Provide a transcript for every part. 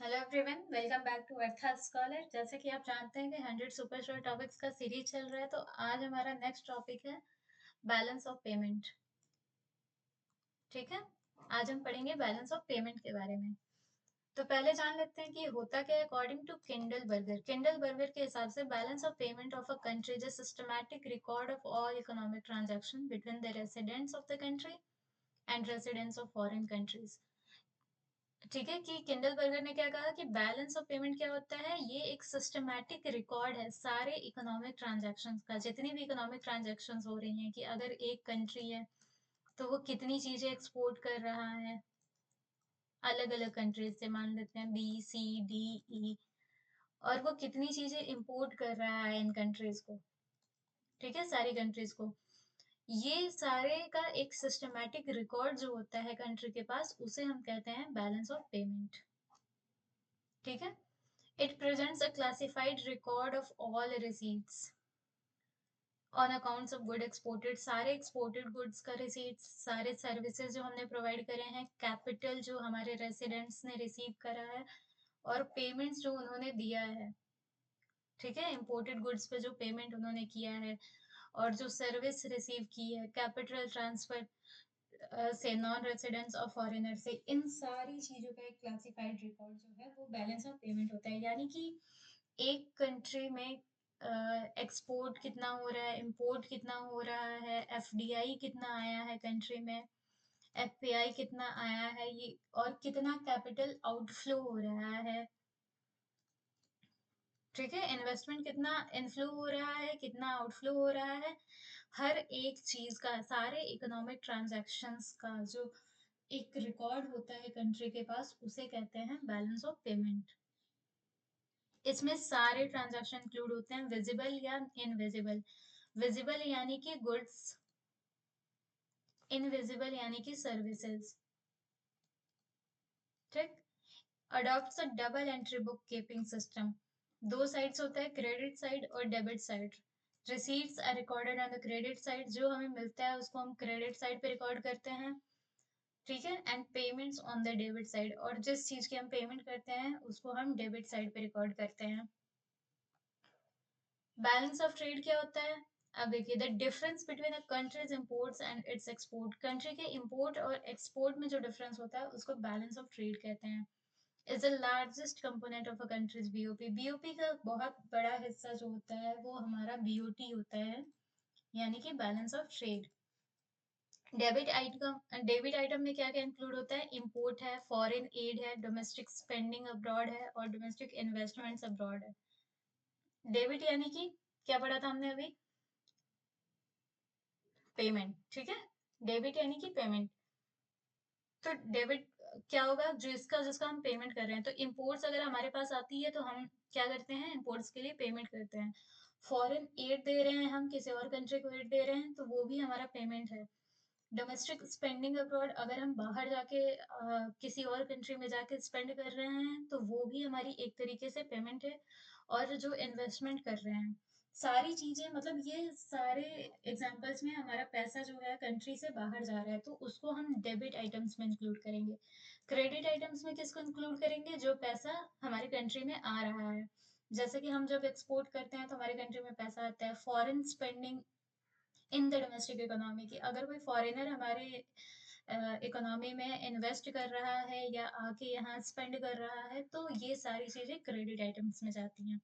Hello everyone, welcome back to Artha scholar. जैसे कि आप जानते हैं कि 100 सुपर शॉर्ट टॉपिक्स का सीरीज चल रहा है, तो आज हमारा नेक्स्ट टॉपिक है बैलेंस ऑफ पेमेंट। ठीक है, आज हम पढ़ेंगे बैलेंस ऑफ पेमेंट के बारे में। तो पहले जान लेते हैं कि होता क्या है। अकॉर्डिंग टू किंडल बर्गर के हिसाब से balance of payment of a country is systematic record of all economic transaction between the residents of the country and residents of foreign countries. ठीक है, कि किंडल बर्गर ने क्या कहा कि बैलेंस ऑफ पेमेंट क्या होता है। ये एक सिस्टमैटिक रिकॉर्ड है सारे इकोनॉमिक ट्रांजैक्शंस का, जितनी भी इकोनॉमिक ट्रांजैक्शंस हो रही हैं, कि अगर एक कंट्री है तो वो कितनी चीजें एक्सपोर्ट कर रहा है अलग अलग कंट्रीज से, मान लेते हैं B C D E, और वो कितनी चीजें इंपोर्ट कर रहा है इन कंट्रीज को। ठीक है, सारी कंट्रीज को। ये सारे का एक सिस्टमैटिक रिकॉर्ड जो होता है कंट्री के पास, उसे हम कहते हैं बैलेंस ऑफ पेमेंट। ठीक है, it presents a classified record of all receipts on accounts of good exported, सारे exported goods का receipts, सारे services जो हमने provide करे हैं, capital जो हमारे residents ने receive करा है, और payments जो उन्होंने दिया है। ठीक है, imported goods पे जो payment उन्होंने किया है, और जो सर्विस रिसीव की है, कैपिटल ट्रांसफर से नॉन रेसिडेंट्स और फॉरेनर से, इन सारी चीजों का एक क्लासिफाइड रिकॉर्ड जो है वो बैलेंस ऑफ पेमेंट होता है। यानी कि एक कंट्री में एक्सपोर्ट कितना हो रहा है, इंपोर्ट कितना हो रहा है, एफडीआई कितना आया है कंट्री में, एफपीआई कितना आया है, ये और कितना कैपिटल आउटफ्लो हो रहा है। ठीक है, इन्वेस्टमेंट कितना इनफ्लो हो रहा है, कितना आउटफ्लो हो रहा है, हर एक चीज का, सारे इकोनॉमिक ट्रांजैक्शंस का जो एक रिकॉर्ड होता है कंट्री के पास, उसे कहते हैं बैलेंस ऑफ पेमेंट। इसमें सारे ट्रांजैक्शन इंक्लूड होते हैं, विजिबल या इनविजिबल। विजिबल यानी कि गुड्स, इनविजिबल यानी कि सर्विसेज। ठीक, adopts a double entry book keeping system. दो साइड्स होता है, क्रेडिट साइड और debit side. Receipts are recorded on the credit side, जो हमें मिलता है उसको हम क्रेडिट साइड पे रिकॉर्ड करते हैं। ठीक है, and payments on the debit side, और जिस चीज की हम पेमेंट करते हैं उसको हम डेबिट साइड पे रिकॉर्ड करते हैं। बैलेंस ऑफ ट्रेड क्या होता है। अब देखिए, the difference between a countries imports and it's export, country के इंपोर्ट और एक्सपोर्ट में जो डिफरेंस होता है उसको बैलेंस ऑफ ट्रेड कहते हैं। Is the largest component of a countries BOP, BOP का बहुत बड़ा हिस्सा जो होता है वो हमारा बीओटी होता है, यानी कि balance of trade. Debit item में क्या क्या इंक्लूड होता है, इंपोर्ट है, फॉरेन एड है, डोमेस्टिक स्पेंडिंग अब्रॉड है, और डोमेस्टिक इन्वेस्टमेंट्स अब्रॉड है। डेबिट यानी कि क्या पढ़ा था हमने अभी, पेमेंट। ठीक है, डेबिट यानी कि पेमेंट। तो डेबिट क्या होगा, जिसका जिसका हम पेमेंट कर रहे हैं। तो इंपोर्ट्स अगर हमारे पास आती है तो हम क्या करते हैं, इंपोर्ट्स के लिए पेमेंट करते हैं। फॉरेन एड दे रहे हैं हम, किसी और कंट्री को एड दे रहे हैं, तो वो भी हमारा पेमेंट है। डोमेस्टिक स्पेंडिंग अब्रॉड, अगर हम बाहर जाके किसी और कंट्री में जाके स्पेंड कर रहे हैं तो वो भी हमारी एक तरीके से पेमेंट है। और जो इन्वेस्टमेंट कर रहे हैं, सारी चीजें, मतलब ये सारे एग्जांपल्स में हमारा पैसा जो है कंट्री से बाहर जा रहा है, तो उसको हम डेबिट आइटम्स में इंक्लूड करेंगे। क्रेडिट आइटम्स में किसको इंक्लूड करेंगे, जो पैसा हमारी कंट्री में आ रहा है। जैसे कि हम जब एक्सपोर्ट करते हैं तो हमारी कंट्री में पैसा आता है। Foreign spending in the domestic economy की, अगर कोई फॉरेनर हमारे इकोनॉमी में इन्वेस्ट कर रहा है या आके यहाँ स्पेंड कर रहा है, तो ये सारी चीजें क्रेडिट आइटम्स में जाती हैं।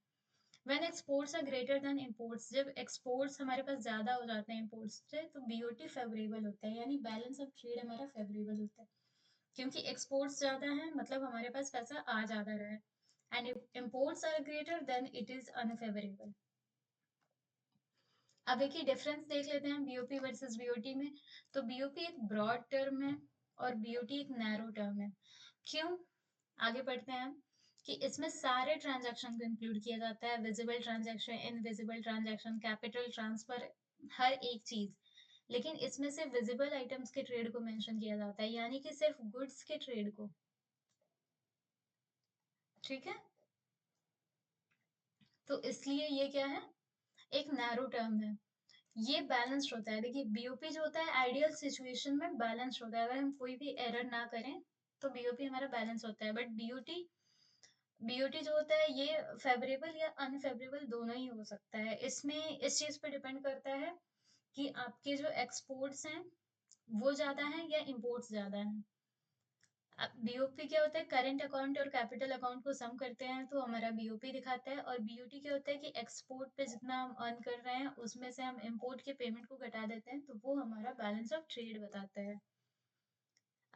When exports are greater than imports, जब एक्सपोर्ट्स हमारे पास ज्यादा हो जाते हैं इंपोर्ट्स से, तो बीओटी फेवरेबल होता है, यानी बैलेंस ऑफ ट्रेड हमारा फेवरेबल होता है, क्योंकि एक्सपोर्ट्स ज्यादा है, मतलब हमारे पास पैसा आ ज्यादा रहा है। And if imports are greater than it is unfavourable. अब देखिए, डिफरेंस देख लेते हैं बीओपी वर्सेस बीओटी में। तो बीओपी एक ब्रॉड टर्म है और बीओटी एक नैरो टर्म है। क्यों, आगे पढ़ते हैं हम, कि इसमें सारे ट्रांजैक्शन को इंक्लूड किया जाता है, visible transaction, invisible transaction, capital transfer, हर एक चीज। लेकिन इसमें से विजिबल आइटम्स के ट्रेड को मेंशन किया जाता है, यानी कि सिर्फ गुड्स के ट्रेड को। ठीक है, तो इसलिए ये क्या है, एक नैरो टर्म है। ये बैलेंस्ड होता है। देखिए, बीओपी जो होता है आइडियल सिचुएशन में बैलेंस्ड होता है, अगर हम कोई भी एरर ना करें तो बीओपी हमारा बैलेंस होता है। बट बीओटी बीओटी जो होता है ये फेवरेबल या अनफेवरेबल दोनों ही हो सकता है। इसमें इस चीज पे डिपेंड करता है कि आपके जो एक्सपोर्ट्स हैं वो ज्यादा हैं या इंपोर्ट्स ज्यादा हैं। अब बीओपी क्या होता है, करंट अकाउंट और कैपिटल अकाउंट को सम करते हैं तो हमारा बीओपी दिखाता है। और बीओटी क्या होता है कि एक्सपोर्ट पे जितना हम अर्न कर रहे हैं उसमें से हम इंपोर्ट के पेमेंट को घटा देते हैं तो वो हमारा बैलेंस ऑफ ट्रेड बताता है।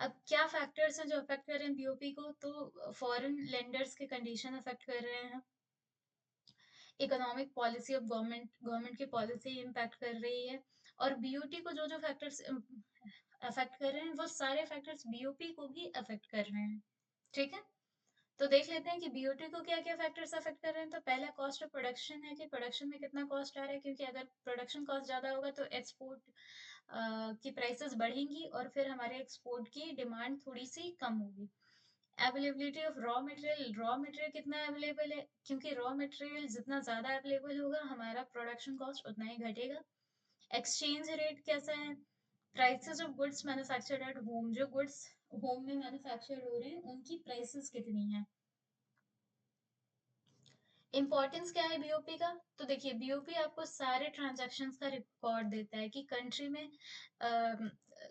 अब क्या फैक्टर्स हैं जो अफेक्ट कर रहे हैं बीओपी को, तो फॉरेन लेंडर्स के कंडीशन अफेक्ट कर रहे हैं, economic policy of government, government की पॉलिसी इम्पैक्ट कर रही है। और बीओटी को जो जो फैक्टर्स अफेक्ट कर रहे हैं वो सारे फैक्टर्स बीओपी को भी अफेक्ट कर रहे हैं। ठीक है, तो देख लेते हैं कि बीओटी को क्या क्या फैक्टर्स अफेक्ट कर रहे हैं। तो पहला कॉस्ट ऑफ प्रोडक्शन है कि प्रोडक्शन में कितना कॉस्ट आ रहा है, क्योंकि अगर प्रोडक्शन कॉस्ट ज़्यादा होगा तो एक्सपोर्ट की प्राइसेस बढ़ेंगी और फिर हमारे एक्सपोर्ट की डिमांड थोड़ी सी कम होगी। Availability of raw material, raw material कितना अवेलेबल है, क्योंकि रॉ मटेरियल जितना ज़्यादा अवेलेबल होगा हमारा प्रोडक्शन कॉस्ट उतना ही घटेगा। एक्सचेंज रेट कैसा है, prices of goods manufactured at home, जो गुड्स होम में मैन्युफैक्चर हो रहे हैं उनकी प्राइसेस कितनी है। इम्पोर्टेंस क्या है बीओपी का, तो देखिए बीओपी आपको सारे ट्रांजैक्शंस का रिकॉर्ड देता है कि कंट्री में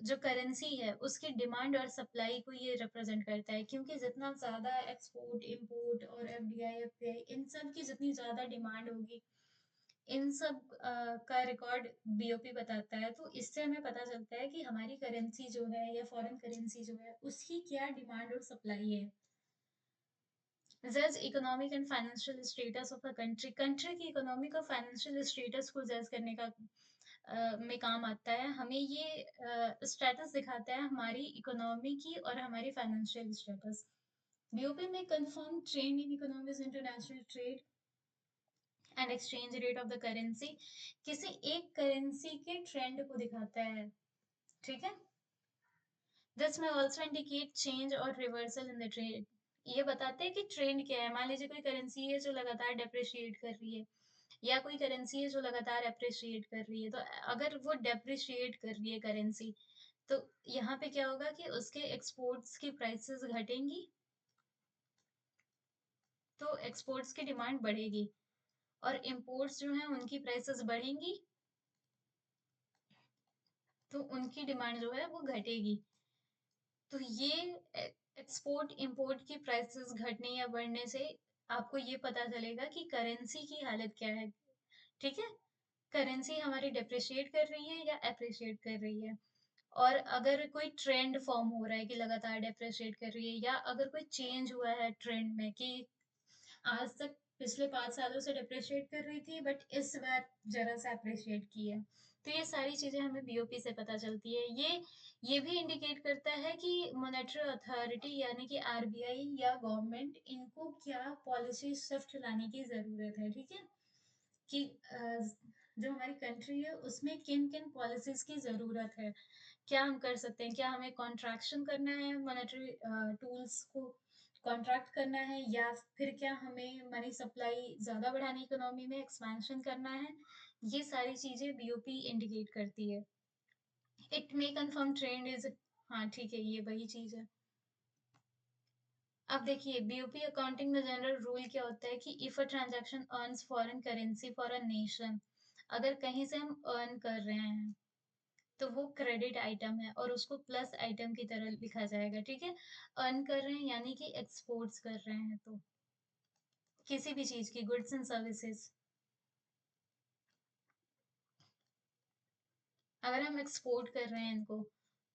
जो करेंसी है उसकी डिमांड और सप्लाई को ये रिप्रेजेंट करता है। क्योंकि जितना ज़्यादा एक्सपोर्ट इंपोर्ट और एफडीआई एफपीआई इन सब की जितनी ज़्यादा डिमांड होगी, इन सब का रिकॉर्ड बीओपी बताता है। तो इससे हमें पता चलता है कि हमारी करेंसी जो है या फॉरेन करेंसी जो है उसकी क्या डिमांड और सप्लाई है। जज economic and financial status of a country, country की इकोनॉमिक और फाइनेंशियल स्टेटस को जज करने का में काम आता है। हमें ये स्टेटस दिखाता है हमारी इकोनॉमी की और हमारी फाइनेंशियल स्टेटस। बीओपी में confirm trend in economics, international trade and exchange rate of the currency, किसी एक करेंसी के ट्रेंड को दिखाता है। ठीक है, दिस में ऑल्सो इंडिकेट चेंज और रिवर्सल इन द ट्रेड, ये बताते हैं कि ट्रेंड क्या है। मान लीजिए कोई करेंसी है जो लगातार डेप्रिशिएट कर रही है या कोई करेंसी है जो लगातार अप्रिशिएट कर रही है, तो अगर वो डेप्रिशिएट कर रही है करेंसी तो यहाँ पे क्या होगा कि उसके एक्सपोर्ट्स की प्राइसेस घटेंगी तो एक्सपोर्ट्स की डिमांड बढ़ेगी, और इंपोर्ट्स जो हैं उनकी प्राइसेस बढ़ेंगी तो उनकी डिमांड जो है वो घटेगी। तो ये एक्सपोर्ट इंपोर्ट की प्राइसेस घटने या बढ़ने से आपको ये पता चलेगा कि करेंसी की हालत क्या है। ठीक है, करेंसी हमारी डिप्रिशिएट कर रही है या अप्रिशिएट कर रही है। और अगर कोई ट्रेंड फॉर्म हो रहा है कि लगातार डिप्रिशिएट कर रही है, या अगर कोई चेंज हुआ है ट्रेंड में कि आज तक पिछले 5 सालों से डिप्रिशिएट कर रही थी बट इस बार जरा सा अप्रिशिएट की है, तो ये सारी चीजें हमें बीओपी से पता चलती है। ये भी इंडिकेट करता है कि मॉनेटरी अथॉरिटी यानी कि आरबीआई या गवर्नमेंट इनको क्या पॉलिसी शिफ्ट लाने की जरूरत है। ठीक है, कि जो हमारी कंट्री है उसमें किन किन पॉलिसीज की जरूरत है, क्या हम कर सकते हैं, क्या हमें कॉन्ट्रैक्शन करना है मॉनेटरी टूल्स को कॉन्ट्रैक्ट करना है, या फिर क्या हमें मनी सप्लाई ज्यादा बढ़ानी, इकोनॉमी में एक्सपेंशन करना है। ये सारी चीजें बीओपी इंडिकेट करती है। It may confirm trend is, हाँ ठीक है ये वही चीज है। अब देखिए बीओपी अकाउंटिंग में जनरल रूल क्या होता है कि if a transaction earns foreign currency for a nation, अगर कहीं से हम अर्न कर रहे हैं तो वो क्रेडिट आइटम है और उसको प्लस आइटम की तरह लिखा जाएगा। ठीक है, अर्न कर रहे हैं यानी कि एक्सपोर्ट्स कर रहे हैं तो किसी भी चीज की गुड्स एंड सर्विसेज, अगर हम एक्सपोर्ट कर रहे हैं इनको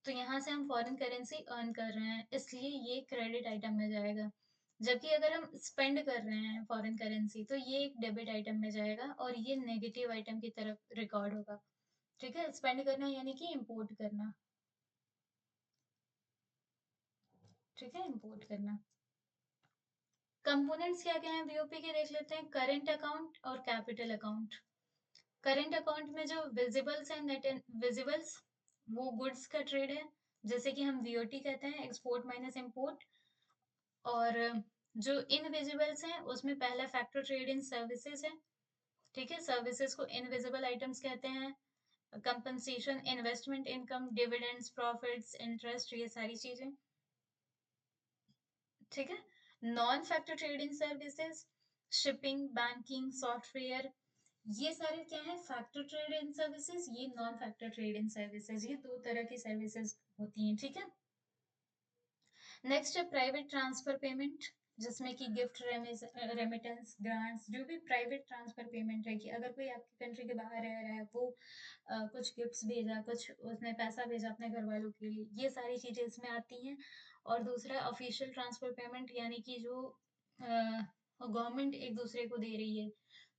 तो यहाँ से हम फॉरेन करेंसी अर्न कर रहे हैं इसलिए ये क्रेडिट आइटम में जाएगा। जबकि अगर हम स्पेंड कर रहे हैं फॉरेन करेंसी तो ये एक डेबिट आइटम में जाएगा और ये नेगेटिव आइटम की तरफ रिकॉर्ड होगा। ठीक है, स्पेंड करना यानी कि इंपोर्ट करना। ठीक है, इंपोर्ट करना। कंपोनेंट्स क्या क्या हैं बीओपी के देख लेते हैं, करेंट अकाउंट और कैपिटल अकाउंट। करेंट अकाउंट में जो विजिबल्स हैं, नेट विजिबल्स, वो गुड्स का ट्रेड है, जैसे कि हम वीओटी कहते हैं, एक्सपोर्ट माइनस इंपोर्ट। और जो इनविजिबल्स हैं उसमें पहला फैक्टर ट्रेड इन सर्विसेज है। ठीक है, सर्विसेज को इनविजिबल आइटम्स कहते हैं। Compensation, investment income, dividends, profits, interest, ये सारी चीजें। ठीक है, non factor trading services, shipping, banking, software, ये सारे क्या है, फैक्टर ट्रेडिंग सर्विसेज, ये नॉन फैक्टर ट्रेडिंग सर्विसेज, ये दो तरह की सर्विसेज होती हैं, ठीक है। नेक्स्ट है प्राइवेट ट्रांसफर पेमेंट, जिसमें कि गिफ्ट, रेमिटेंस, ग्रांट्स, जो भी प्राइवेट ट्रांसफर पेमेंट है, कि अगर कोई आपकी कंट्री के बाहर रह रहा है, वो कुछ गिफ्ट्स भेजा, कुछ उसने पैसा भेजा अपने घर वालों के लिए, ये सारी चीजें इसमें आती हैं। और दूसरा ऑफिशियल ट्रांसफर पेमेंट, यानी कि जो गवर्नमेंट एक दूसरे को दे रही है,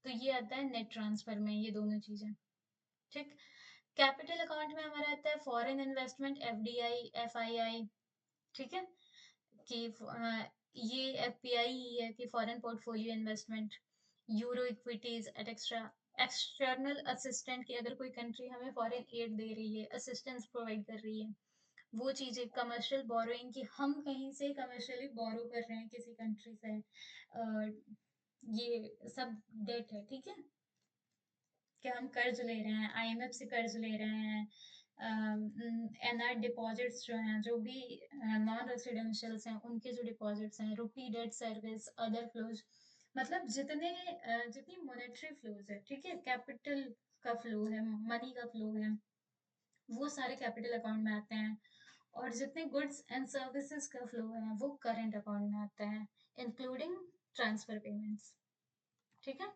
तो ये आता है नेट ट्रांसफर में, ये दोनों चीजें, ठीक। कैपिटल अकाउंट में हमारा आता है फॉरेन इन्वेस्टमेंट, एफडीआई, एफआईआई, ठीक है, कि ये एफपीआई ही है कि foreign portfolio investment, euro equities et cetera, external assistant, की अगर कोई कंट्री हमें फॉरेन एड दे रही है, असिस्टेंस प्रोवाइड कर रही है, वो चीजें। कमर्शियल बोरोइंग, की हम कहीं से कमर्शियली बोरो कर रहे हैं किसी कंट्री से, ये सब डेट है, ठीक है, कि हम कर्ज ले रहे हैं, आईएमएफ से कर्ज ले रहे हैं, एनआर डिपॉजिट्स जो हैं, जो भी नॉन रेसिडेंशियल्स हैं, उनके जो डिपॉजिट्स हैं, रुपी डेट सर्विस, अदर फ्लोज, मतलब जितनी मॉनेटरी फ्लोज है, ठीक है, कैपिटल का फ्लो है, मनी का फ्लो है, वो सारे कैपिटल अकाउंट में आते हैं। और जितने गुड्स एंड सर्विसेज का फ्लो है, वो करंट अकाउंट में आता है, इंक्लूडिंग ट्रांसफर पेमेंट्स, ठीक है।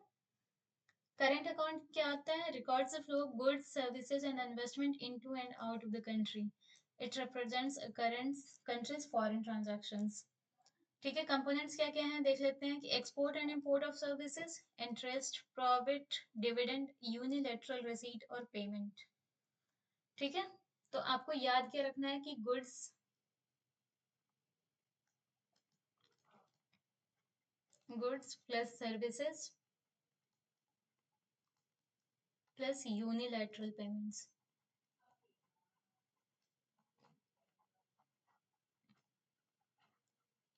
Current account क्या आता है? Records the flow of goods, services and investment into and out of the country. It represents a current country's foreign transactions. ठीक है, कंपोनेंट्स क्या क्या हैं देख लेते हैं, कि export and import of services, interest, profit, dividend, unilateral receipt और पेमेंट, ठीक है। तो आपको याद क्या रखना है कि goods plus services plus unilateral payments,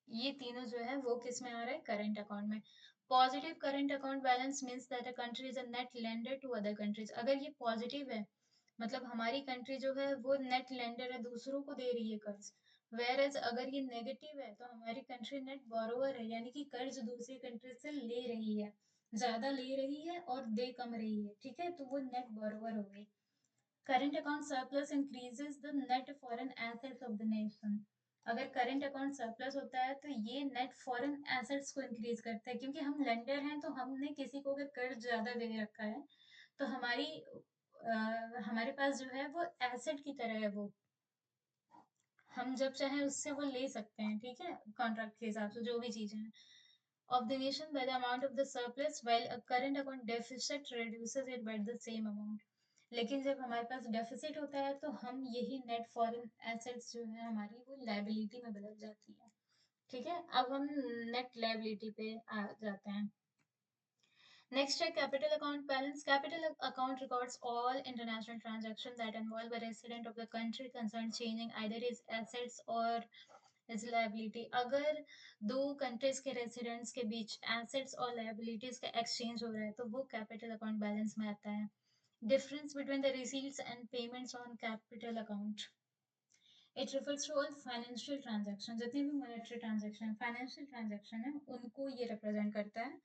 ये तीनों जो है वो किस में आ रहा है, करंट अकाउंट में। Positive current account balance means that a country is a net lender to other countries, अगर ये पॉजिटिव है, मतलब हमारी कंट्री जो है वो नेट लेंडर है, दूसरों को दे रही है कर्ज। वेयर एज अगर ये नेगेटिव है, तो हमारी कंट्री नेट बोरोवर है, यानी कि कर्ज दूसरी कंट्री से ले रही है, ज्यादा ले रही है और दे कम रही है, ठीक है, तो वो नेट बोरोवर हो गई। Current account surplus increases the net foreign assets of the nation, अगर करंट अकाउंट सरप्लस होता है, तो ये नेट फॉरेन एसेट्स को इंक्रीज करता है, क्योंकि हम लेंडर हैं, तो हमने किसी को अगर कर्ज ज्यादा दे रखा है, तो हमारे पास जो है वो एसेट की तरह है वो, हम जब चाहे उससे वो ले सकते हैं, ठीक है, कॉन्ट्रैक्ट के हिसाब से जो भी चीजें हैं। Of the nation by the amount of the surplus, while a current account deficit reduces it by the same amount. लेकिन जब हमारे पास डेफिसिट होता है, तो हम यही नेट फॉरेन एसेट्स जो है हमारी, वो लाइबिलिटी में बदल जाती है, ठीक है। अब हम नेट लाइबिलिटी पे आ जाते हैं। नेक्स्ट है capital account balance. Capital account records all international transaction that involve a resident of the country concern changing either his assets और हिज लायबिलिटी, अगर दो कंट्रीज के रेसिडेंट्स के बीच एसेट्स और लायबिलिटीज का एक्सचेंज हो रहा है, तो वो कैपिटल अकाउंट बैलेंस में आता है। Difference between the receipts and payments on capital account, it refers to all financial transaction, जितने भी मॉनेटरी ट्रांजैक्शन फाइनेंशियल ट्रांजैक्शन है, उनको ये रिप्रेजेंट करता है।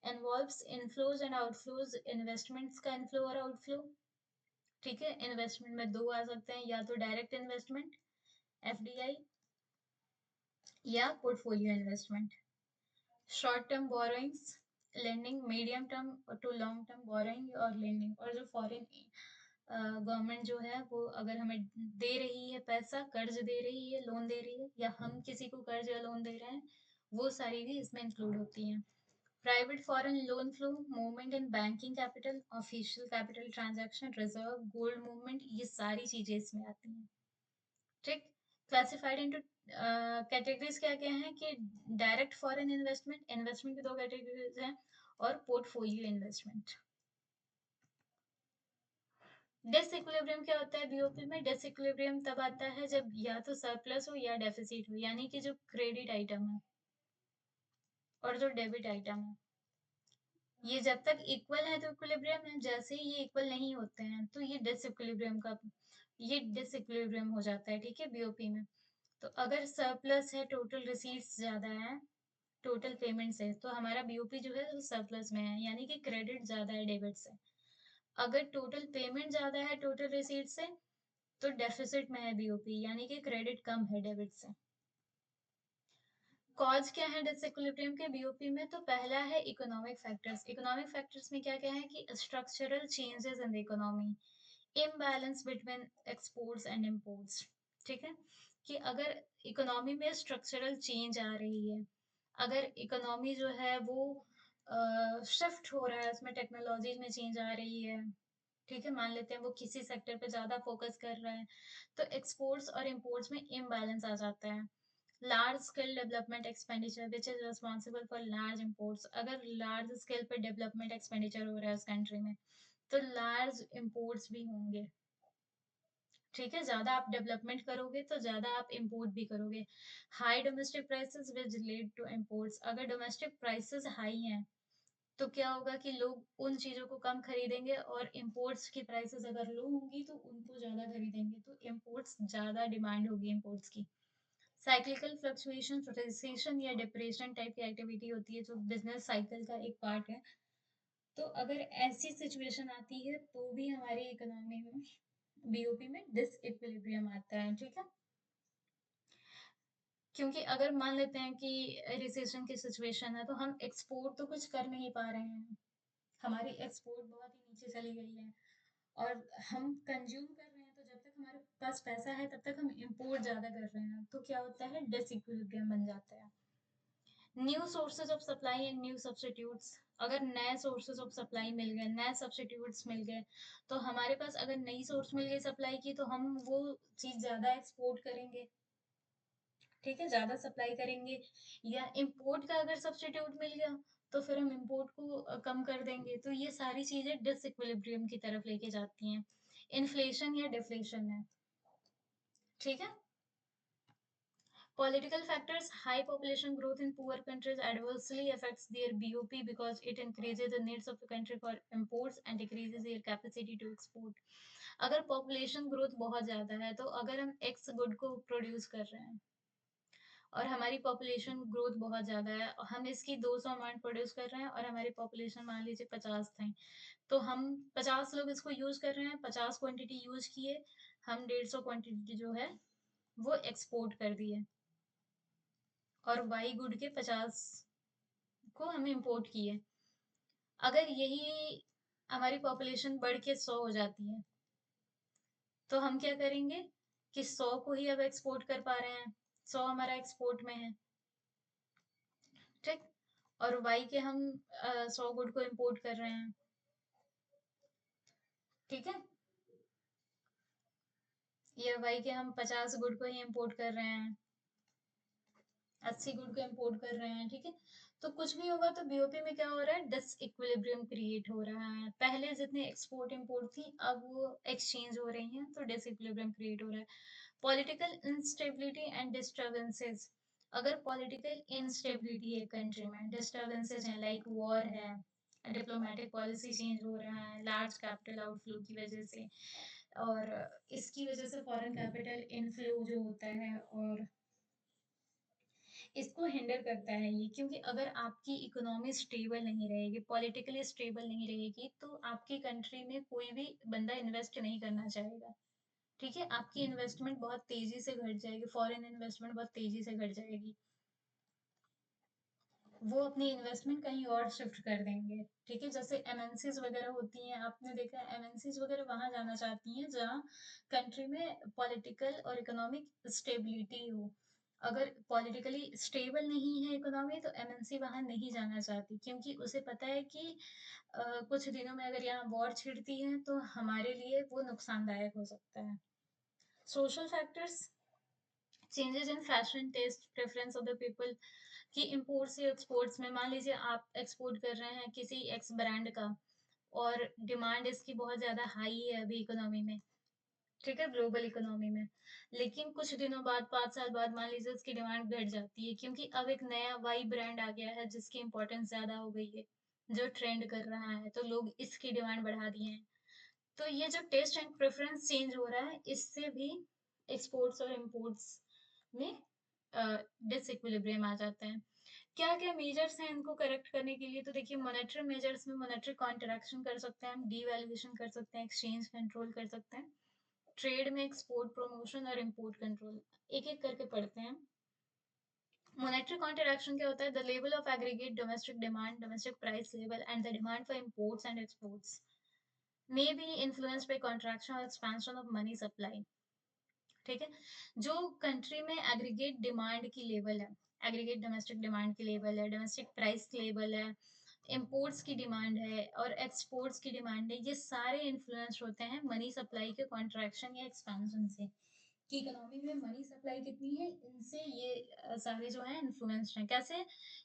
Involves inflows and outflows, investments का इनफ्लो और आउटफ्लो, ठीक है। इन्वेस्टमेंट में दो आ सकते हैं, या तो डायरेक्ट इन्वेस्टमेंट, एफडीआई, या portfolio investment. Short term borrowings, lending, medium term to long term borrowing और लेंडिंग, और जो फॉरेन गवर्नमेंट जो है वो अगर हमें दे रही है पैसा, कर्ज दे रही है, लोन दे रही है, या हम किसी को कर्ज या लोन दे रहे हैं, वो सारी भी इसमें इंक्लूड होती हैं। Private foreign loan flow, movement in banking capital, official capital transaction, reserve, gold movement, ये सारी चीजें इसमें आती हैं, ठीक। क्लासिफाइड इनटू कैटेगरीज क्या क्या हैं, कि डायरेक्ट फॉरेन इन्वेस्टमेंट, इन्वेस्टमेंट की दो कैटेगरीज हैं, और पोर्टफोलियो इन्वेस्टमेंट। डिसइक्विलिब्रियम क्या होता है बीओपी में? डिसइक्विलिब्रियम तब आता है जब या तो सरप्लस हो या डेफिसिट हो, यानी कि जो क्रेडिट आइटम है और जो डेबिट आइटम है, ये जब तक इक्वल है तो इक्विलिब्रियम है, जैसे ही ये इक्वल नहीं होते हैं, तो ये डिसइक्विलिब्रियम हो जाता है, ठीक है, बीओपी में। तो अगर सरप्लस है, टोटल रिसीट्स ज्यादा है, टोटल पेमेंट से, तो हमारा बीओपी जो है वो सरप्लस में है, यानी कि क्रेडिट ज्यादा है डेबिट से। अगर टोटल पेमेंट ज्यादा है टोटल रिसीट से, तो डेफिसिट में है बीओपी, यानी कि क्रेडिट कम है डेबिट से। कॉज क्या है डिसइक्विलिब्रियम के बीओपी में? तो पहला है इकोनॉमिक फैक्टर्स। इकोनॉमिक फैक्टर्स में क्या क्या है कि structural changes in the economy, imbalance between exports and imports. ठीक है, कि अगर इकोनॉमी में स्ट्रक्चरल चेंज आ रही है, अगर इकोनॉमी जो है वो शिफ्ट हो रहा है, उसमें टेक्नोलॉजी में चेंज आ रही है, ठीक है, मान लेते हैं वो किसी सेक्टर पे ज्यादा फोकस कर रहा है, तो एक्सपोर्ट्स और इम्पोर्ट्स में इम्बैलेंस आ जाता है। Large scale development expenditure which is responsible for large imports, अगर लार्ज स्केल पे डेवलपमेंट एक्सपेंडिचर हो रहा है उस कंट्री में, तो लार्ज इम्पोर्ट्स भी होंगे। ठीक है, ज्यादा आप डेवलपमेंट करोगे तो ज्यादा आप इंपोर्ट भी करोगे। High domestic prices which lead to imports, अगर डोमेस्टिक प्राइसेस हाई हैं तो क्या होगा कि लोग उन चीजों को कम खरीदेंगे, और इम्पोर्ट्स की प्राइसेस अगर लो होंगी तो उनको ज्यादा खरीदेंगे, तो इम्पोर्ट्स ज्यादा डिमांड होगी इम्पोर्ट्स की। साइक्लिकल फ्लक्चुएशन, रिसेशन या डिप्रेशन टाइप की एक्टिविटी होती है जो बिजनेस साइकिल का एक पार्ट है। तो अगर ऐसी सिचुएशन आती है तो भी हमारी इकोनॉमी में बीओपी में डिसइक्विलिब्रियम आता है। ठीक है, क्योंकि अगर मान लेते हैं कि रिसेशन की सिचुएशन है तो हम एक्सपोर्ट तो कुछ कर नहीं पा रहे हैं, हमारी एक्सपोर्ट बहुत ही नीचे चली गई है, और हम कंज्यूम कर रहे हैं, तो जब तक हमारे पास पैसा है तब तक हम इंपोर्ट ज्यादा कर रहे हैं, तो क्या होता है, डिसइक्विलिब्रियम बन जाता है। New sources of supply and new substitutes, अगर नए सोर्सेज ऑफ सप्लाई मिल गए, नए सब्स्टिट्यूट्स मिल गए, तो हमारे पास अगर नई सोर्स मिल गई सप्लाई की तो हम वो चीज ज्यादा एक्सपोर्ट करेंगे। ठीक है, ज्यादा सप्लाई करेंगे। या इंपोर्ट का अगर सब्स्टिट्यूट मिल गया तो फिर हम इंपोर्ट को कम कर देंगे, तो ये सारी चीजें डिसइक्विलिब्रियम की तरफ लेके जाती हैं। इन्फ्लेशन या डिफ्लेशन है। ठीक है, political factors, high population growth in poor countries adversely affects their BOP because it increases the needs of the country for imports and decreases their capacity to export. अगर population growth बहुत ज़्यादा है, तो अगर हम X good को produce कर रहे हैं और हमारी पॉपुलेशन ग्रोथ बहुत ज़्यादा है, और हम इसकी 200 अमाउंट प्रोड्यूस कर रहे हैं और हमारी पॉपुलेशन मान लीजिए 50 थे, तो हम 50 लोग इसको यूज़ कर रहे हैं, 50 क्वांटिटी यूज़ किए, हम 150 क्वांटिटी जो है वो एक्सपोर्ट कर दिए, और वाई गुड के 50 को हम इंपोर्ट किए। अगर यही हमारी पॉपुलेशन बढ़ के 100 हो जाती है, तो हम क्या करेंगे कि 100 को ही अब एक्सपोर्ट कर पा रहे हैं, 100 हमारा एक्सपोर्ट में है। ठीक, और वाई के हम 100 गुड को इंपोर्ट कर रहे हैं। ठीक है, या वाई के हम 50 गुड को ही इंपोर्ट कर रहे हैं, 80 गुड को इंपोर्ट कर रहे हैं। ठीक है, तो कुछ भी होगा तो बीओपी में क्या हो रहा है, डिस इक्विलिब्रियम क्रिएट हो रहा है। पहले जितने एक्सपोर्ट इंपोर्ट थी अब वो एक्सचेंज हो रही हैं, तो डिस इक्विलिब्रियम क्रिएट हो रहा है। पॉलिटिकल इंस्टेबिलिटी एंड डिस्टर्बेंसेस, अगर पॉलिटिकल इंस्टेबिलिटी है कंट्री में, डिस्टर्बेंसेस हैं लाइक वॉर है, डिप्लोमेटिक पॉलिसी चेंज हो रहा है लार्ज कैपिटल आउटफ्लो की वजह से, और इसकी वजह से फॉरेन कैपिटल इनफ्लो जो होता है, और इसको हिंडर करता है ये, क्योंकि अगर आपकी इकोनॉमी स्टेबल नहीं रहेगी, पॉलिटिकली स्टेबल नहीं रहेगी, तो आपकी कंट्री में कोई भी बंदा इन्वेस्ट नहीं करना चाहेगा। ठीक है, आपकी इन्वेस्टमेंट बहुत तेजी से घट जाएगी, फॉरेन इन्वेस्टमेंट बहुत तेजी से घट जाएगी, वो अपनी इन्वेस्टमेंट कहीं और शिफ्ट कर देंगे। ठीक है, जैसे एमएनसीज वगैरह होती हैं, आपने देखा है एमएनसीज वगैरह वहां जाना चाहती हैं जहाँ कंट्री में पॉलिटिकल और इकोनॉमिक स्टेबिलिटी हो। अगर पॉलिटिकली स्टेबल नहीं है इकोनॉमी तो एमएनसी वहां नहीं जाना चाहती, क्योंकि उसे पता है कि कुछ दिनों में अगर यहाँ वॉर छिड़ती है तो हमारे लिए वो नुकसानदायक हो सकता है। Social factors, changes in fashion test preference of the people, कि इंपोर्ट्स या एक्सपोर्ट्स में मान लीजिए आप एक्सपोर्ट कर रहे हैं किसी एक्स ब्रांड का, और डिमांड इसकी बहुत ज़्यादा हाई है अभी इकोनॉमी में, ठीक है, ग्लोबल इकोनॉमी में, लेकिन कुछ दिनों बाद 5 साल बाद मान लीजिए उसकी डिमांड घट जाती है, क्योंकि अब एक नया वाई ब्रांड आ गया है जिसकी इंपॉर्टेंस ज़्यादा हो गई है, जो ट्रेंड कर रहा है, तो लोग इसकी डिमांड बढ़ा दिए हैं। तो ये जो टेस्ट एंड प्रेफरेंस चेंज हो रहा है, इससे भी एक्सपोर्ट्स और इम्पोर्ट्स में डिसइक्विलिब्रियम आ जाता है। क्या क्या मेजर्स हैं इनको करेक्ट करने के लिए? तो देखिए, मॉनेटरी मेजर्स में मॉनेटरी कॉन्ट्रैक्शन कर सकते हैं हम, डीवैल्यूएशन कर सकते हैं, एक्सचेंज कंट्रोल कर सकते हैं, ट्रेड में एक्सपोर्ट प्रमोशन और इंपोर्ट कंट्रोल। एक एक करके पढ़ते हैं। मॉनेटरी कॉन्ट्रैक्शन क्या होता है? The level of aggregate domestic demand, domestic price level and the demand for imports and exports may be influenced by contraction or expansion of money supply। ठीक है, जो कंट्री में एग्रीगेट डिमांड की level है, aggregate domestic demand की level है, domestic price level है, imports की डिमांड है और एक्सपोर्ट्स की डिमांड है, ये सारे इन्फ्लुएंस होते हैं मनी सप्लाई के कॉन्ट्रैक्शन या एक्सपेंशन से, कि इकोनॉमी में मनी सप्लाई कितनी है, इनसे ये सारे जो है इन्फ्लुएंस्ड हैं। कैसे?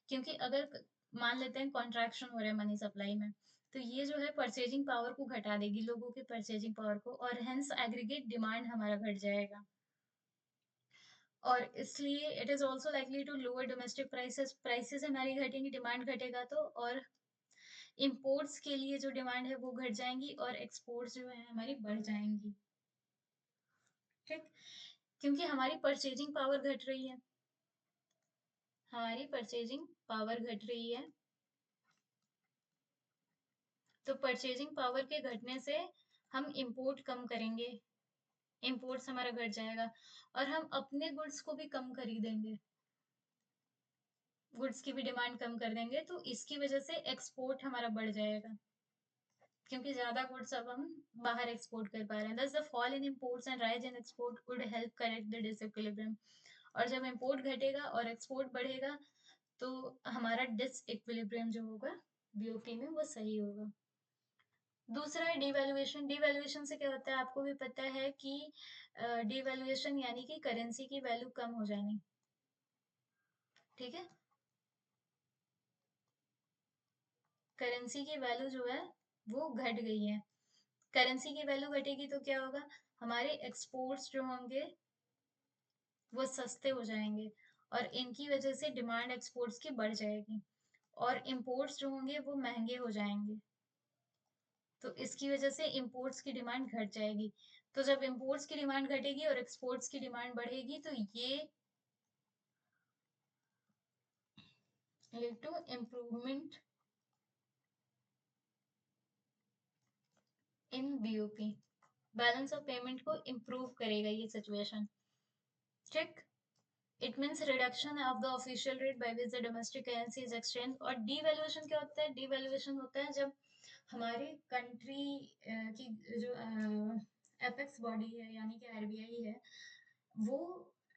क्योंकि अगर मान लेते हैं कॉन्ट्रैक्शन हो रहा है मनी सप्लाई में, तो ये जो है परचेजिंग पावर को घटा देगी, लोगों के परचेजिंग पावर को, और हेंस एग्रीगेट डिमांड हमारा घट जाएगा, और इसलिए it is also likely to lower domestic prices, prices हमारी घटेंगी, डिमांड घटेगा तो, और इंपोर्ट्स के लिए जो डिमांड है वो घट जाएंगी और एक्सपोर्ट्स जो है हमारी बढ़ जाएंगी। ठीक, क्योंकि हमारी परचेजिंग पावर घट रही है, हमारी परचेजिंग पावर घट रही है, तो परचेजिंग पावर के घटने से हम इंपोर्ट कम करेंगे, इंपोर्ट्स हमारा घट जाएगा, और हम अपने गुड्स को भी कम खरीदेंगे, गुड्स की भी डिमांड कम कर देंगे, तो इसकी वजह से एक्सपोर्ट हमारा बढ़ जाएगा, क्योंकि ज्यादा गुड्स अब हम बाहर एक्सपोर्ट कर पा रहे हैं। Thus the fall in imports and rise in export would help correct the disequilibrium। और जब इंपोर्ट घटेगा और एक्सपोर्ट बढ़ेगा तो हमारा डिसइक्विलिब्रियम जो होगा बीओपी में वो सही होगा। दूसरा है डिवैल्यूएशन। डिवैल्यूएशन से क्या होता है, आपको भी पता है कि डिवैल्यूएशन यानी कि करेंसी की वैल्यू कम हो जानी। ठीक है, करेंसी की वैल्यू जो है वो घट गई है, करेंसी की वैल्यू घटेगी तो क्या होगा, हमारे एक्सपोर्ट्स जो होंगे वो सस्ते हो जाएंगे, और इनकी वजह से डिमांड एक्सपोर्ट्स की बढ़ जाएगी, और इंपोर्ट्स जो होंगे वो महंगे हो जाएंगे, तो इसकी वजह से इंपोर्ट्स की डिमांड घट जाएगी। तो जब इंपोर्ट्स की डिमांड घटेगी और एक्सपोर्ट्स की डिमांड बढ़ेगी तो ये lead to improvement in BOP, balance of payment को इम्प्रूव करेगा ये सिचुएशन। ठीक, it means reduction of the official rate by which the domestic currency is exchange. और डीवैल्यूएशन क्या होता है? डीवैल्यूएशन होता है जब हमारी कंट्री की जो एपेक्स बॉडी है यानी कि आरबीआई है, वो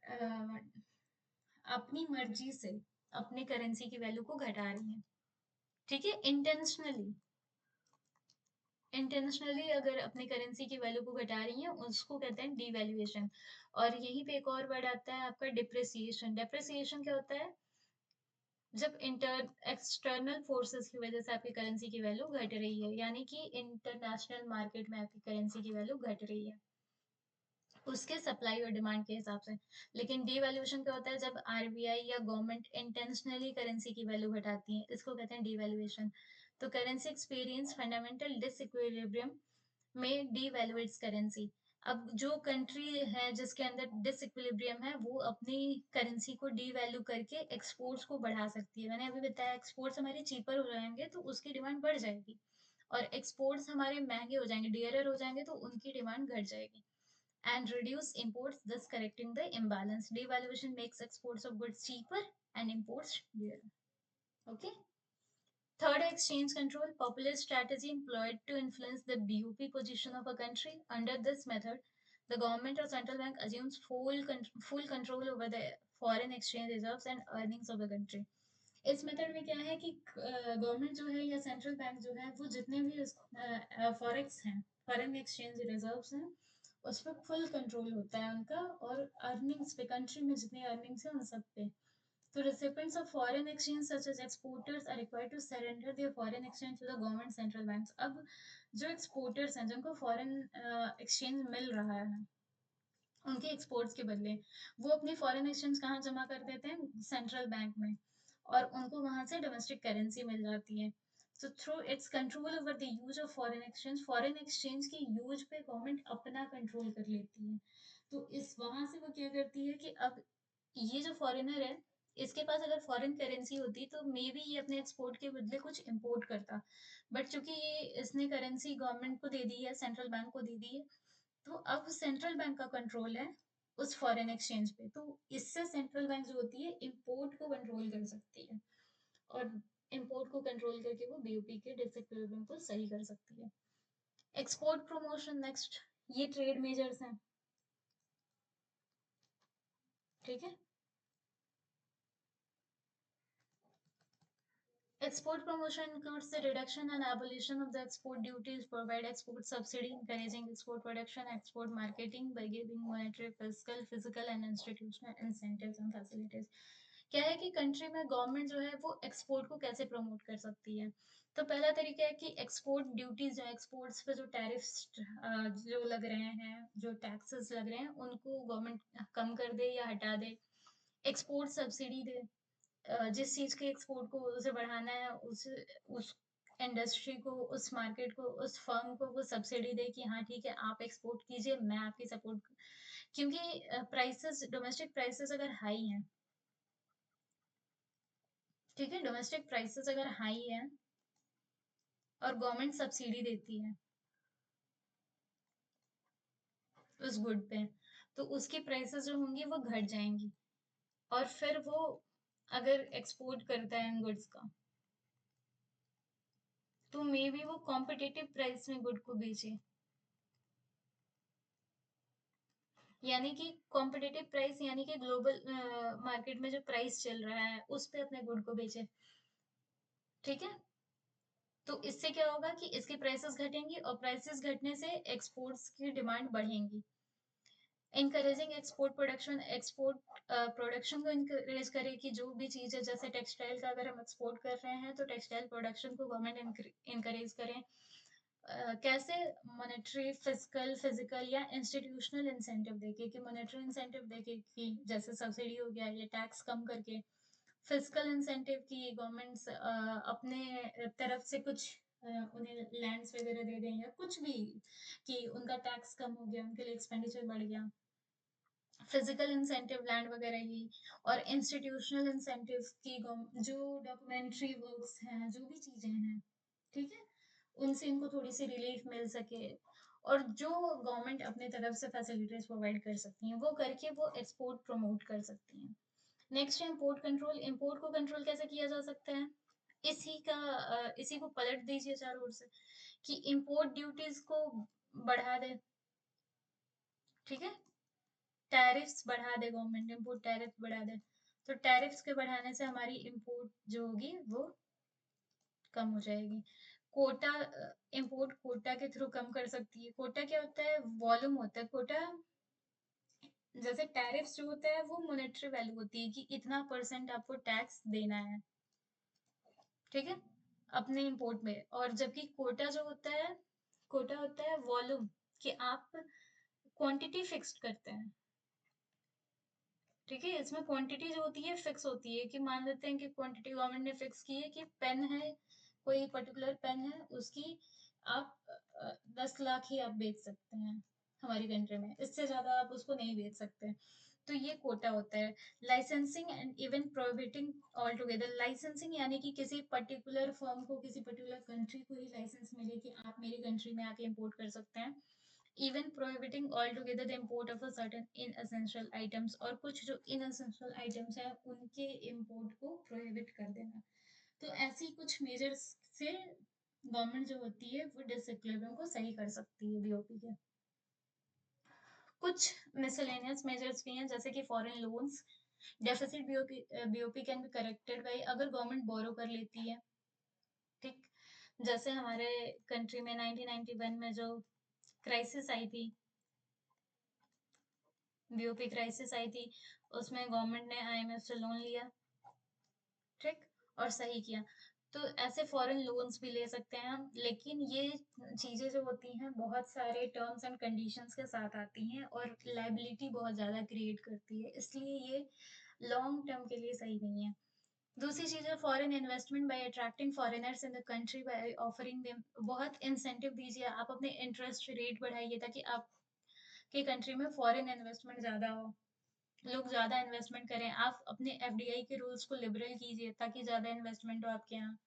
अ, अपनी मर्जी से अपने करेंसी की वैल्यू को घटा रही है। ठीक है, इंटेंशनली, इंटेंशनली अगर अपनी करेंसी की वैल्यू को घटा रही है उसको कहते हैं डीवैल्यूएशन। और यहीं पे एक और वर्ड आता है आपका डिप्रिसिएशन। डिप्रिसिएशन क्या होता है? जब एक्सटर्नल फोर्सेस की वजह से आपकी करेंसी की वैल्यू घट रही है, यानी कि इंटरनेशनल मार्केट में आपकी करेंसी की वैल्यू घट रही है उसके सप्लाई और डिमांड के हिसाब से। लेकिन डीवैल्यूएशन क्या होता है? जब आरबीआई या गवर्नमेंट इंटेंशनली करेंसी की वैल्यू घटाती है, इसको कहते हैं डीवैल्यूएशन। तो करेंसी एक्सपीरियंस फंडामेंटल डिसइक्विलिब्रियम में डीवैल्यूएट्स करेंसी। अब जो कंट्री है जिसके अंदर डिसइक्विलिब्रियम है वो अपनी करेंसी को डीवैल्यू करके एक्सपोर्ट्स को बढ़ा सकती है। मैंने अभी बताया एक्सपोर्ट्स हमारे चीपर हो जाएंगे तो उसकी डिमांड बढ़ जाएगी, और एक्सपोर्ट्स हमारे महंगे हो जाएंगे, डियरर हो जाएंगे तो उनकी डिमांड घट जाएगी, and reduce imports, thus correcting the imbalance. Devaluation makes exports of goods cheaper and imports dearer. Okay. Third, exchange control, popular strategy employed to influence the BUP position of a country. Under this method, the government or central bank assumes full control over the foreign exchange reserves and earnings of the country. इस method में क्या है कि government जो है या central bank जो है वो जितने भी फॉरेक्स हैं, फॉरेन एक्सचेंज रिजर्व्स हैं, उस पर फुल कंट्रोल होता है उनका, और अर्निंग्स पे, कंट्री में जितनी अर्निंग्स है उन सब पे। तो recipients of foreign exchange such as exporters are required to surrender their foreign exchange to the government central banks। अब जो एक्सपोर्टर्स हैं जिनको फॉरेन एक्सचेंज मिल रहा है उनके एक्सपोर्ट्स के बदले, वो अपनी फॉरेन एक्सचेंज कहाँ जमा कर देते हैं? सेंट्रल बैंक में, और उनको वहां से डोमेस्टिक करेंसी मिल जाती है। So through its control over the use of foreign exchange की यूज पे गवर्नमेंट अपना कंट्रोल कर लेती है। तो इस वहां से वो क्या करती है कि अब ये जो फॉरेनर है इसके पास अगर फॉरेन करेंसी होती तो मे बी ये अपने एक्सपोर्ट के बदले कुछ इंपोर्ट करता, बट चूंकि ये इसने करेंसी गवर्नमेंट को दे दी है, सेंट्रल बैंक को दे दी है, तो अब सेंट्रल बैंक का कंट्रोल है उस फॉरेन एक्सचेंज पे, तो इससे सेंट्रल बैंक जो होती है इंपोर्ट को कंट्रोल कर सकती है, और इंपोर्ट को कंट्रोल करके वो बीओपी के डिसइक्विलिब्रियम को सही कर सकती है। एक्सपोर्ट प्रमोशन नेक्स्ट, ये ट्रेड मेजर्स हैं, ठीक है। Export promotion includes the reduction and abolition of the export duties, provide export subsidy, encouraging export production, export marketing by giving monetary, fiscal, physical and institutional incentives and facilities. क्या है कि country में government जो है वो export को कैसे promote कर सकती है। तो पहला तरीका है कि एक्सपोर्ट ड्यूटीज जो एक्सपोर्ट्स पे जो टैरिफ्स जो लग रहे हैं, जो टैक्सेस लग रहे हैं, उनको गवर्नमेंट कम कर दे या हटा दे। एक्सपोर्ट सब्सिडी दे, जिस चीज के एक्सपोर्ट को उसे बढ़ाना है, उस इंडस्ट्री को, उस मार्केट को, उस फर्म को वो सब्सिडी दे कि हाँ ठीक है आप एक्सपोर्ट कीजिए, मैं आपकी सपोर्ट, क्योंकि प्राइसेस, डोमेस्टिक प्राइसेस अगर हाई हैं, ठीक है, डोमेस्टिक प्राइसेस अगर हाई है और गवर्नमेंट सब्सिडी देती है उस गुड पे, तो उसकी प्राइसेस जो होंगी वो घट जाएंगी, और फिर वो अगर एक्सपोर्ट करता है इन गुड्स का, तो मे बी वो कॉम्पिटिटिव प्राइस में गुड को बेचे, यानी कि कॉम्पिटिटिव प्राइस, यानी कि ग्लोबल मार्केट में जो प्राइस चल रहा है उस पे अपने गुड को बेचे, ठीक है। तो इससे क्या होगा कि इसके प्राइसेस घटेंगी, और प्राइसेस घटने से एक्सपोर्ट्स की डिमांड बढ़ेंगी। Encouraging export production, export production को इनकरेज करे कि जो भी चीज़ है, जैसे टेक्सटाइल का अगर हम एक्सपोर्ट कर रहे हैं तो टेक्सटाइल प्रोडक्शन को गवर्नमेंट इनकरेज करें। कैसे? मॉनेटरी, फिजिकल फिजिकल या इंस्टीट्यूशनल इंसेंटिव देके, कि मॉनेटरी इंसेंटिव देके कि जैसे सब्सिडी हो गया या टैक्स कम करके, फिजिकल इंसेंटिव की गवर्नमेंट्स अपने तरफ से कुछ उन्हें लैंड्स वगैरह दे दें या कुछ भी, कि उनका टैक्स कम हो गया, उनके लिए एक्सपेंडिचर बढ़ गया, फिजिकल इंसेंटिव लैंड वगैरह की। और इंस्टीट्यूशनल इंसेंटिव की जो डॉक्यूमेंट्री वर्क्स हैं, जो भी चीजें हैं, ठीक है, उनसे इनको थोड़ी सी रिलीफ मिल सके, और जो गवर्नमेंट अपने तरफ से फैसिलिटीज प्रोवाइड कर सकती हैं वो करके वो एक्सपोर्ट प्रमोट कर सकती हैं। नेक्स्ट है इम्पोर्ट कंट्रोल। इम्पोर्ट को कंट्रोल कैसे किया जा सकता है? इसी को पलट दीजिए चारों ओर से, कि इम्पोर्ट ड्यूटीज को बढ़ा दे, ठीक है, टैरिफ्स बढ़ा दे गवर्नमेंट, इम्पोर्ट टैरिफ बढ़ा दे, तो टैरिफ्स के बढ़ाने से हमारी इम्पोर्ट जो होगी वो कम हो जाएगी। कोटा, इम्पोर्ट कोटा के थ्रू कम कर सकती है। कोटा क्या होता है? वॉल्यूम होता है। कोटा, जैसे टैरिफ्स जो होता है वो मॉनेटरी वैल्यू होती है कि इतना परसेंट आपको टैक्स देना है, ठीक है, अपने इम्पोर्ट में। और जबकि कोटा जो होता है, कोटा होता है वॉल्यूम, कि आप क्वांटिटी फिक्स्ड करते हैं, ठीक है। इसमें क्वांटिटी जो होती है फिक्स होती है, कि मान लेते हैं कि क्वांटिटी गवर्नमेंट ने फिक्स की है कि पेन है, कोई पर्टिकुलर पेन है, उसकी आप 10 लाख ही आप बेच सकते हैं हमारी कंट्री में, इससे ज्यादा आप उसको नहीं बेच सकते, तो ये कोटा होता है। Licensing and even prohibiting all together. Licensing यानी कि किसी पर्टिकुलर फर्म को, किसी पर्टिकुलर कंट्री को ही लाइसेंस मिले कि आप मेरी कंट्री में आके इंपोर्ट कर सकते हैं। Even prohibiting all together the import of a certain in essential items, और कुछ जो इन एसेंशियल आइटम्स हैं उनके इम्पोर्ट को प्रोहिबिट कर देना। तो ऐसी कुछ मेजर्स से गवर्नमेंट जो होती है वो डिसइक्विलिब्रियम को सही कर सकती है बीओपी के। कुछ मिसलेनियस मेजर्स भी हैं, जैसे कि foreign loans. Deficit BOP can be corrected by, अगर गवर्नमेंट बोरो कर लेती है, ठीक, जैसे हमारे कंट्री में 1991 में जो क्राइसिस आई थी, बीओपी क्राइसिस आई थी, उसमें गवर्नमेंट ने आईएमएफ से लोन लिया, ठीक, और सही किया। तो ऐसे फॉरेन लोन्स भी ले सकते हैं हम, लेकिन ये चीजें जो होती हैं बहुत सारे टर्म्स एंड कंडीशंस के साथ आती हैं और लाइबिलिटी बहुत ज्यादा क्रिएट करती है, इसलिए ये लॉन्ग टर्म के लिए सही नहीं है। दूसरी चीज है foreign investment, by attracting foreigners in the country, by offering them, बहुत इंसेंटिव दीजिए, आप अपने इंटरेस्ट रेट बढ़ाइए ताकि आपके कंट्री में फॉरेन इन्वेस्टमेंट ज्यादा हो, लोग ज़्यादा इन्वेस्टमेंट करें। आप अपने एफडीआई के रूल्स को लिबरल कीजिए ताकि ज़्यादा इन्वेस्टमेंट हो आपके यहाँ।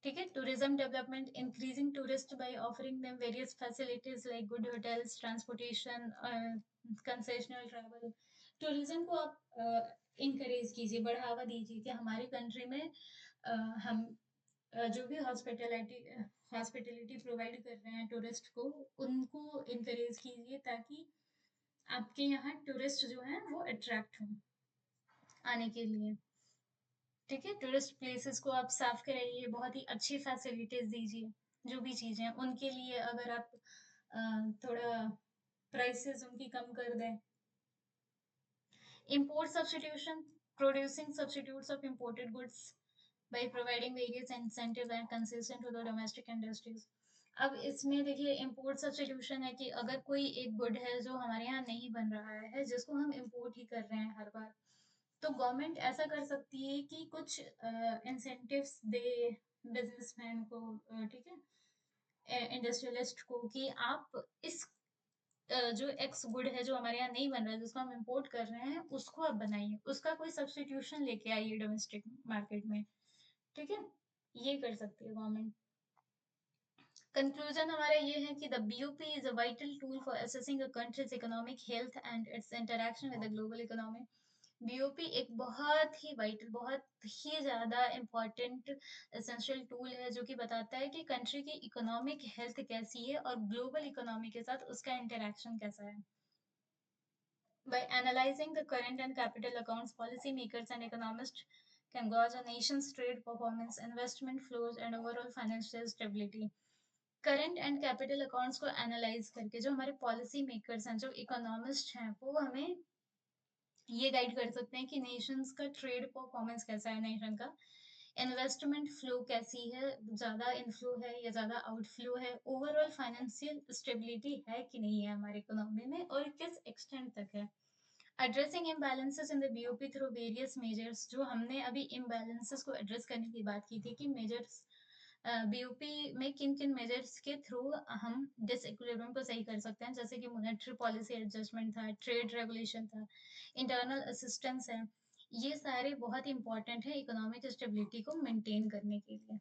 ठीक है। Tourism development, increasing tourist bye offering them various facilities like good hotels, transportation, concessional travel. Tourism को आप इंकरेज कीजिए, बढ़ावा दीजिए कि हमारी कंट्री में हम जो भी हॉस्पिटलिटी प्रोवाइड कर रहे हैं टूरिस्ट को, उनको इंकरेज कीजिए ताकि आपके यहाँ टूरिस्ट जो हैं वो अट्रैक्ट हों आने के लिए। ठीक है। टूरिस्ट प्लेसेस को आप साफ कराइए, बहुत ही अच्छी फैसिलिटीज दीजिए। जो भी चीज़ें हैं उनके लिए अगर आप थोड़ा प्राइसेस उनकी कम कर दें। Import substitution, producing substitutes of imported goods by providing various incentives and concession to the domestic industries। अब इसमें देखिए इम्पोर्ट सब्स्टिट्यूशन है कि अगर कोई एक गुड है जो हमारे यहाँ नहीं बन रहा है, जिसको हम इम्पोर्ट ही कर रहे हैं हर बार, तो गवर्नमेंट ऐसा कर सकती है कि कुछ इंसेंटिव्स दे बिजनेसमैन को, ठीक है, इंडस्ट्रियलिस्ट को, कि आप इस जो एक्स गुड है जो हमारे यहाँ नहीं बन रहा है, जिसको हम इम्पोर्ट कर रहे हैं, उसको आप बनाइए, उसका कोई सब्स्टिट्यूशन लेके आइए डोमेस्टिक मार्केट में। ठीक है। ये कर सकती है गवर्नमेंट। कंक्लूजन हमारा ये है कि the BOP is a vital tool for assessing a countries economic health and it's interaction with the global economy. BOP एक बहुत ही वाइटल, बहुत ही ज़्यादा इम्पॉर्टेंट एसेंशियल टूल है जो कि बताता है कि कंट्री की इकोनॉमिक हेल्थ कैसी है और ग्लोबल इकोनॉमी के साथ उसका इंटरेक्शन कैसा है। By analyzing the current and capital accounts, policymakers and economists can gauge a nation's trade performance, investment flows, and overall financial stability. Current and capital accounts को analyse करके जो हमारे पॉलिसी मेकर्स हैं, जो इकोनॉमिस्ट हैं, वो हमें ये गाइड कर सकते हैं कि नेशंस का ट्रेड परफॉर्मेंस कैसा है, नेशन का इन्वेस्टमेंट फ्लो कैसी है, ज़्यादा इनफ्लो है या ज़्यादा आउटफ्लो है, ओवरऑल फाइनेंशियल स्टेबिलिटी है कि नहीं है हमारी इकोनॉमी में और किस एक्सटेंट तक है। Addressing imbalances in the BOP through various measures, जो हमने अभी इम्बैलेंसेस को एड्रेस करने की बात की थी कि मेजर्स बीओपी में किन किन मेजर्स के थ्रू हम डिसइक्विलिब्रियम को सही कर सकते हैं, जैसे कि मॉनेटरी पॉलिसी एडजस्टमेंट था, ट्रेड रेगुलेशन था, इंटरनल असिस्टेंस है। ये सारे बहुत इंपॉर्टेंट है इकोनॉमिक स्टेबिलिटी को मेंटेन करने के लिए।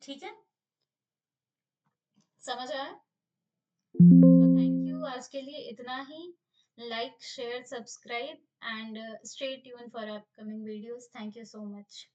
ठीक है। समझ आया? तो थैंक यू, आज के लिए इतना ही। Like, share, subscribe and stay tune for upcoming videos. Thank you so much.